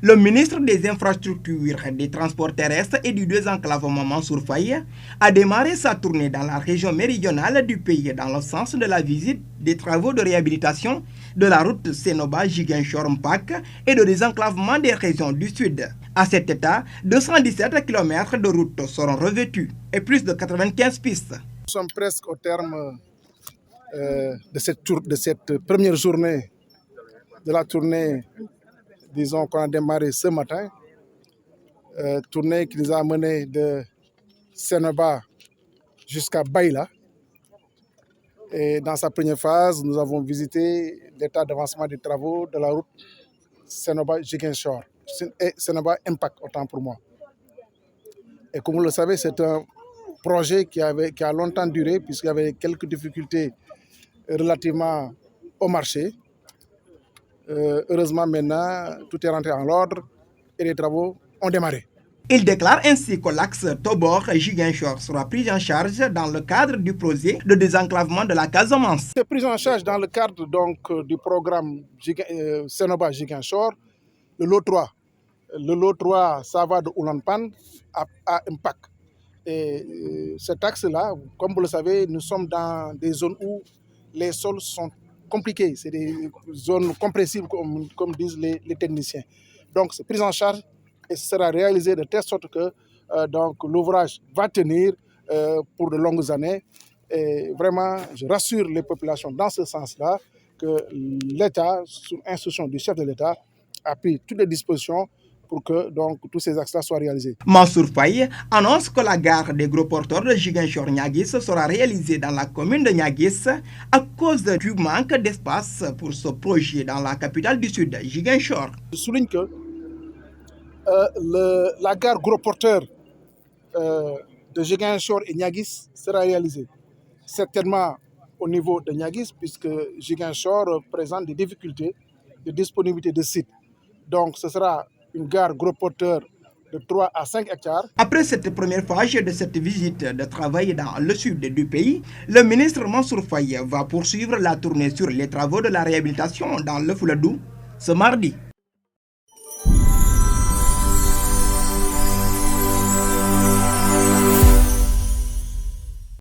Le ministre des Infrastructures, des Transports terrestres et du désenclavement Mansour Faye a démarré sa tournée dans la région méridionale du pays dans le sens de la visite des travaux de réhabilitation de la route Sénoba-Ziguinchor-Mpac et de désenclavement des régions du sud. À cet état, 217 km de route seront revêtus et plus de 95 pistes. Nous sommes presque au terme de cette première journée de la tournée, disons, qu'on a démarré ce matin. Tournée qui nous a mené de Sénoba jusqu'à Baïla. Et dans sa première phase, nous avons visité l'état d'avancement des travaux de la route Sénoba-Ziguinchor et Sénoba-Mpac, autant pour moi. Et comme vous le savez, c'est un projet qui a longtemps duré puisqu'il y avait quelques difficultés relativement au marché. Heureusement, maintenant, tout est rentré en ordre et les travaux ont démarré. Il déclare ainsi que l'axe Tobor-Ziguinchor sera pris en charge dans le cadre du projet de désenclavement de la Casamance. C'est pris en charge dans le cadre donc, du programme Sénoba-Ziguinchor, le lot 3. Le lot 3, ça va de Oulanpan à Mpac. Et cet axe-là, comme vous le savez, nous sommes dans des zones où les sols sont compliqués. C'est des zones compressibles, comme disent les techniciens. Donc, c'est pris en charge et ce sera réalisé de telle sorte que l'ouvrage va tenir pour de longues années. Et vraiment, je rassure les populations dans ce sens-là que l'État, sous instruction du chef de l'État, a pris toutes les dispositions pour que tous ces axes-là soient réalisés. Mansour Faye annonce que la gare des gros porteurs de Ziguinchor-Niaguis sera réalisée dans la commune de Niaguis à cause du manque d'espace pour ce projet dans la capitale du Sud, Ziguinchor. Je souligne que la gare gros porteur de Ziguinchor et Niaguis sera réalisée. Certainement au niveau de Niaguis, puisque Ziguinchor présente des difficultés de disponibilité de sites. Donc ce sera une gare gros porteur de 3 à 5 hectares. Après cette première phase de cette visite de travail dans le sud du pays, le ministre Mansour Faye va poursuivre la tournée sur les travaux de la réhabilitation dans le Fouladou ce mardi.